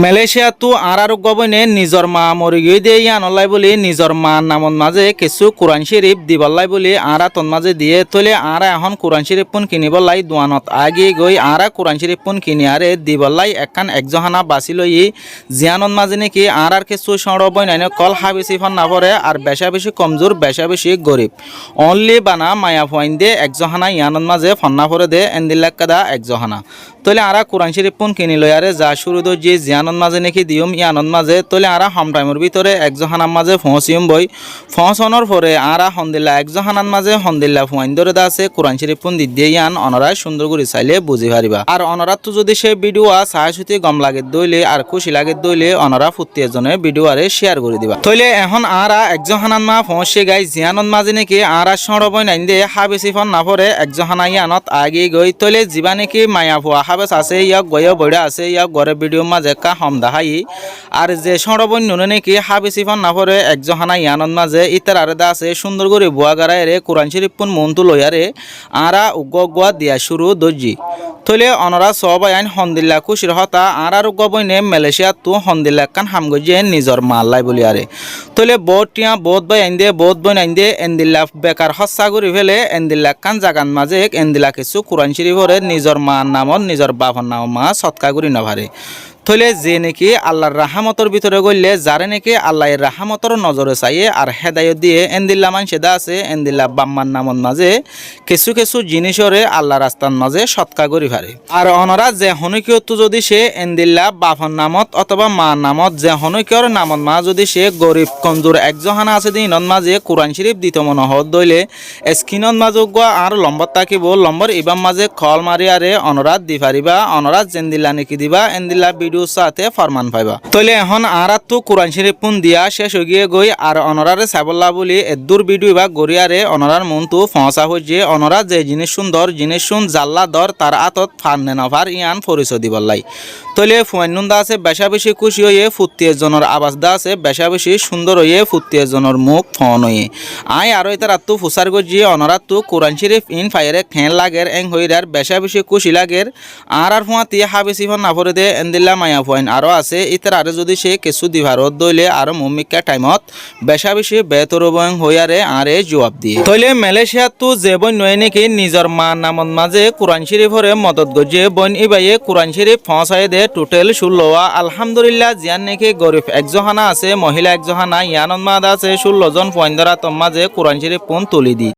Malaysia তো আর গবনে নিজর মা মরি গিয়ে দিয়ে আনলাই বলি নিজর মা নামন মাঝে কিছু কোরআন শরীফ দিবল্লাই বলি আরা তন মাঝে দিয়ে তলে আরা এখন কোরআন শরীফ পুন কিনিবল্লাই দোয়ানত আগে গই আরা কোরআন শরীফ পুন কিনি আরে দিবল্লাই একখান একজহানা বাসি লই জিয়ানন মাঝে নাকি আর কিছু সড়বই নাই কল হাবিসি ফন না পড়ে আর বেশা বেশি কমজোর বেশা বেশি গরিব অনলি বানা মায়া ফোয়াইন দে একজহানা ইয়ানন মাঝে ফন্না পড়ে দে এন্দিল্লাকাদা একজহানা তলে আরা কোরআন শরীফ পুন কিনি লই আরে যা শুরু দো যে জিয়ানন মাঝে নাকি দিয়ম ইয়ানন মাঝে তলে আরা হম টাইমের ভিতরে একজহানার মাঝে ফসিয়ম বই ফসনের পরে আরা হন্দিল্লা একজহানার মাঝে হন্দিল্লা ফুয়াইন ধরে দা আছে কোরআন শরীফ পুন দিয়ে ইয়ান অনরা সুন্দর করে চাইলে বুঝি পারিবা আর অনরাত তো যদি সে ভিডিও চাই সুতি গম লাগে দইলে আর খুশি লাগে দইলে অনরা ফুটি এজনে ভিডিও আরে শেয়ার করে দিবা তইলে এখন আরা একজহানার মা ফসে গাই জিয়ানন মাঝে নাকি আরা সরবই নাই দে হাবেসি ফন না পরে একজহানা ইয়ানত আগে গই তইলে জিবা নাকি মায়া ফুয়া হাবেস আছে ইয়াক গয় বইড়া আছে ইয়াক ঘরে ভিডিও মাঝে কা হম দাহাই আর যে সরবই নুনে নাকি হাবেসি ফন না পরে একজহানা ইয়ানন মাঝে ইতার আরে দা আছে সুন্দর করে বুয়া গারায় রে কোরআন শরীফ পুন মনতু লয়ারে আরা উগ্গুয়া দিয়া শুরু দর্জি তইলে অনরা সবাই আইন হন্দিল্লা খুশির হতা আর গবইনে মালয়েশিয়া তো হন্দিল্লা কান হামগজে নিজর মাল্লাই বলি আরে তইলে বহুত টিয়া বহুত বাই আইন দে বহুত বই আইন দে এন্দিল্লা বেকার হস্সা করি ফেলে এন্দিল্লা কান জাগান মাঝে এন্দিল্লা কিছু কোরআন শরীফরে নিজর মা নামত নিজর বাপর নাম মা সৎকা করি নভারে তইলে যে নাকি আল্লাহর রাহামতর ভিতরে গইলে যারে নাকি আল্লাহর রাহামতর নজরে চাইয়ে আর হেদায়ত দিয়ে এন্দিল্লা মান সেদা আছে এন্দিল্লা বাম্মার নামন মাঝে কিছু কিছু জিনিসরে আল্লাহ রাস্তার মাঝে সৎকা করি পারে আর অনরা যে হনকিয়ত যদি সে এন্দিল্লা বাপন নামত অথবা মা নামত যে হনকিয়র নামত মা যদি সে গরিব কমজোর একজহানা আছে দিনত মাঝে কোরআন শরীফ দিত মনে হত দইলে স্ক্রিনত মাঝে গোয়া আর লম্বর তাকিব লম্বর ইবাম মাঝে খল মারি আরে অনরাত দি পারিবা অনরাত জেন্দিল্লা নাকি দিবা এন্দিল্লা ভিডিও সাথে ফরমান পাইবা তইলে এখন আর তো কোরআন শরীফ পুন দিয়া শেষ হয়ে গিয়ে গই আর অনরারে সাবল্লা বলি এদুর ভিডিও বা গড়িয়ারে অনরার মন তো ফসা হয়ে অনরা যে জিনিস সুন্দর জিনিস শুন জাল্লা দর তার আতত ফারনে নভার ইয়ান পরিচয় দিবল্লাই তইলে ফুয়াইনুন্দা আছে বেশা বেশি খুশি হয়ে ফুর্তি এজনের আবাস দা আছে বেশা বেশি সুন্দর হয়ে ফুর্তি এজনের মুখ ফন হয়ে আই আর এটার আত্মু ফুসার গজিয়ে অনরাত তো কোরআন শরীফ ইন ফায়ারে খেন লাগের এং হইরার বেশা বেশি খুশি লাগের আর ফুয়া তিয়া হাবেসি ফন না পরে দে এন্দিল্লা মায়া ফুয়াইন আরো আছে ইতার আরে যদি সে কিছু দিভারত দইলে আর মমিকা টাইমত বেশা বেশি বেতর বং হইয়ারে আরে জবাব দিয়ে তইলে মালয়েশিয়া তো যে বই নয় নাকি নিজর মা নামত মাঝে কোরআন শরীফরে মদত গজিয়ে বইন ইবাইয়ে কোরআন শরীফ ফসাই দে টোটাল 16 আলহামদুলিল্লাহ জিয়ান নাকি গরিব একজহানা আছে মহিলা একজহানা ইয়ানন মাদ আছে 16 জন পয়েন্টরা তম মাঝে কোরআন শরীফ পুন তুলি দি।